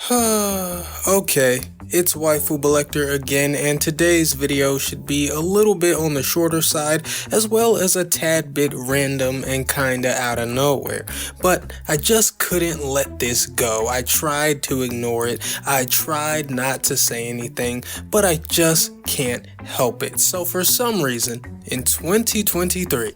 Okay, it's Waifu Belector again, and today's video should be a little bit on the shorter side, as well as a tad bit random and kinda out of nowhere. But I just couldn't let this go. I tried to ignore it, I tried not to say anything, but I just can't help it. So for some reason, in 2023,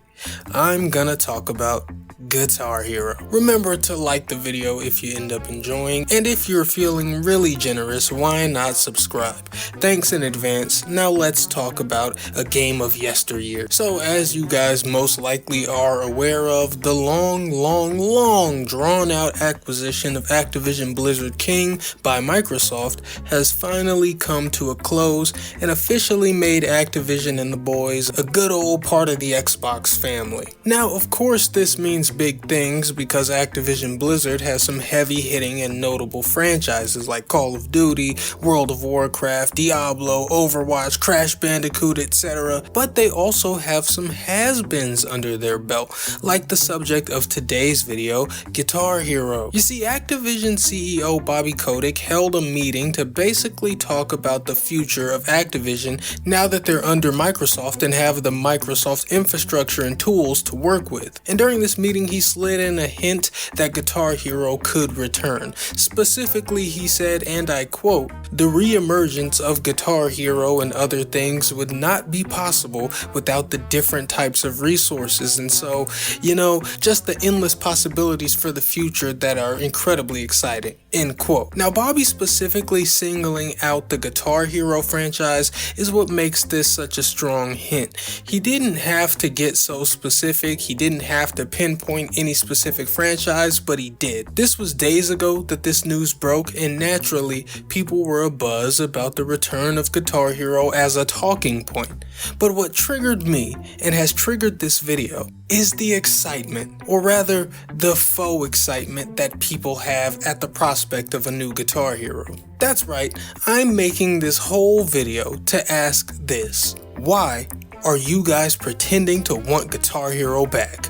I'm gonna talk about Guitar Hero. Remember to like the video if you end up enjoying, and if you're feeling really generous, why not subscribe? Thanks in advance. Now let's talk about a game of yesteryear. So as you guys most likely are aware of, the long drawn out acquisition of Activision Blizzard King by Microsoft has finally come to a close and officially made Activision and the boys a good old part of the Xbox family. Now of course this means big things because Activision Blizzard has some heavy hitting and notable franchises like Call of Duty, World of Warcraft, Diablo, Overwatch, Crash Bandicoot, etc. But they also have some has-beens under their belt, like the subject of today's video, Guitar Hero. You see, Activision CEO Bobby Kotick held a meeting to basically talk about the future of Activision now that they're under Microsoft and have the Microsoft infrastructure and tools to work with. And during this meeting, he slid in a hint that Guitar Hero could return. Specifically, he said, and I quote, "The re-emergence of Guitar Hero and other things would not be possible without the different types of resources, and so, just the endless possibilities for the future that are incredibly exciting," end quote. Now, Bobby specifically singling out the Guitar Hero franchise is what makes this such a strong hint. He didn't have to get so specific, he didn't have to pinpoint any specific franchise, but he did. This was days ago that this news broke, and naturally, people were abuzz about the return of Guitar Hero as a talking point. But what triggered me, and has triggered this video, is the excitement, or rather, the faux excitement that people have at the prospect of a new Guitar Hero. That's right, I'm making this whole video to ask this: why are you guys pretending to want Guitar Hero back?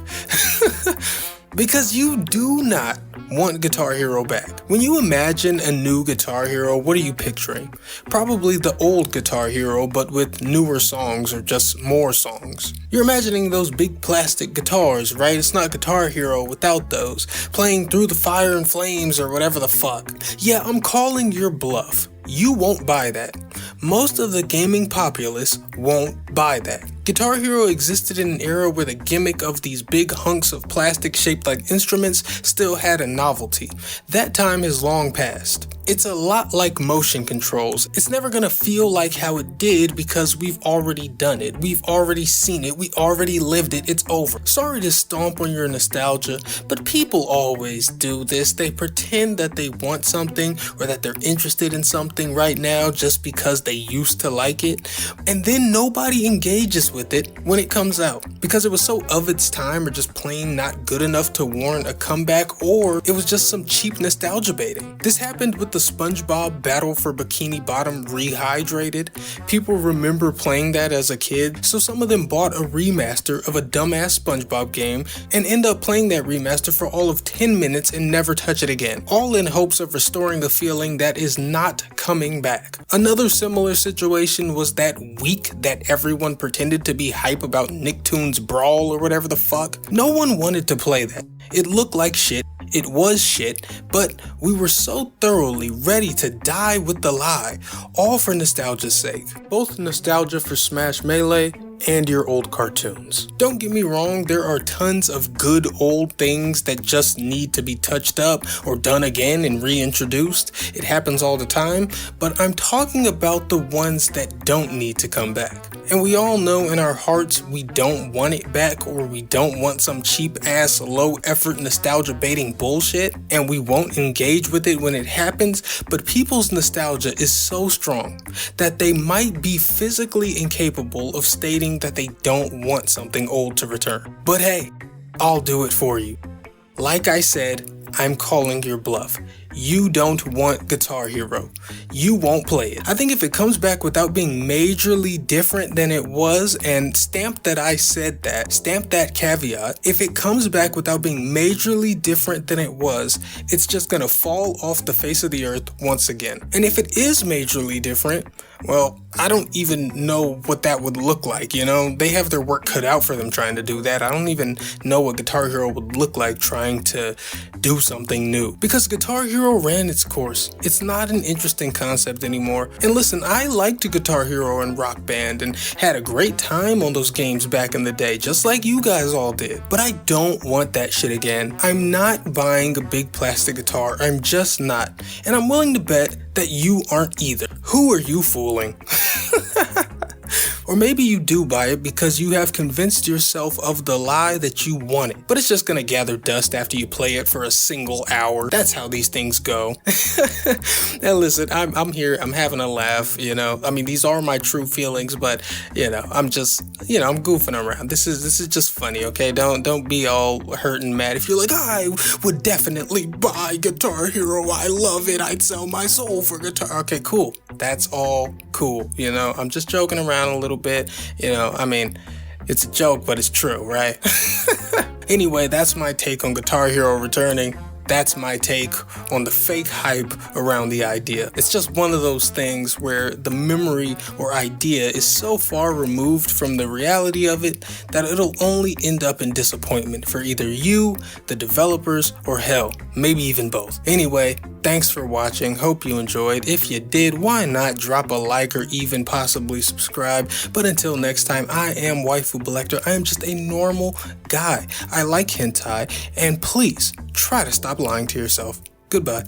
Because you do not want Guitar Hero back. When you imagine a new Guitar Hero, what are you picturing? Probably the old Guitar Hero, but with newer songs or just more songs. You're imagining those big plastic guitars, right? It's not Guitar Hero without those, playing Through the Fire and Flames or whatever the fuck. Yeah, I'm calling your bluff. You won't buy that. Most of the gaming populace won't buy that. Guitar Hero existed in an era where the gimmick of these big hunks of plastic shaped like instruments still had a novelty. That time is long past. It's a lot like motion controls. It's never gonna feel like how it did because we've already done it. We've already seen it. We already lived it. It's over. Sorry to stomp on your nostalgia, but people always do this. They pretend that they want something or that they're interested in something right now just because they used to like it, and then nobody engages with it when it comes out because it was so of its time or just plain not good enough to warrant a comeback, or it was just some cheap nostalgia baiting. This happened with the SpongeBob Battle for Bikini Bottom Rehydrated. People remember playing that as a kid, so some of them bought a remaster of a dumbass SpongeBob game and end up playing that remaster for all of 10 minutes and never touch it again, all in hopes of restoring the feeling that is not coming back. Another similar situation was that week that everyone pretended to be hype about Nicktoons Brawl or whatever the fuck. No one wanted to play that. It looked like shit, it was shit, but we were so thoroughly ready to die with the lie, all for nostalgia's sake. Both nostalgia for Smash Melee and your old cartoons. Don't get me wrong, there are tons of good old things that just need to be touched up or done again and reintroduced. It happens all the time, but I'm talking about the ones that don't need to come back. And we all know in our hearts we don't want it back, or we don't want some cheap ass low effort nostalgia baiting bullshit, and we won't engage with it when it happens, but people's nostalgia is so strong that they might be physically incapable of stating that they don't want something old to return. But hey, I'll do it for you. Like I said, I'm calling your bluff. You don't want Guitar Hero. You won't play it. I think if it comes back without being majorly different than it was, and stamp that I said that, stamp that caveat, if it comes back without being majorly different than it was, it's just gonna fall off the face of the earth once again. And if it is majorly different, well, I don't even know what that would look like, you know? They have their work cut out for them trying to do that. I don't even know what Guitar Hero would look like trying to do something new. Because Guitar Hero ran its course. It's not an interesting concept anymore. And listen, I liked Guitar Hero and Rock Band and had a great time on those games back in the day, just like you guys all did. But I don't want that shit again. I'm not buying a big plastic guitar. I'm just not. And I'm willing to bet that you aren't either. Who are you fooling? Or maybe you do buy it because you have convinced yourself of the lie that you want it, but it's just gonna gather dust after you play it for a single hour. That's how these things go. Now listen, I'm here, I'm having a laugh, you know. I mean, these are my true feelings, but you know, I'm just, you know, I'm goofing around. This is just funny, okay? Don't be all hurt and mad if you're like, I would definitely buy Guitar Hero. I love it. I'd sell my soul for guitar. Okay, cool. That's all cool, you know. I'm just joking around a little bit, you know. I mean, it's a joke, but it's true, right? Anyway, that's my take on Guitar Hero returning. That's my take on the fake hype around the idea. It's just one of those things where the memory or idea is so far removed from the reality of it that it'll only end up in disappointment for either you, the developers, or hell, maybe even both. Anyway, thanks for watching. Hope you enjoyed. If you did, why not drop a like or even possibly subscribe? But until next time, I am Waifu Belector. I am just a normal guy. I like hentai, and please try to stop lying to yourself. Goodbye.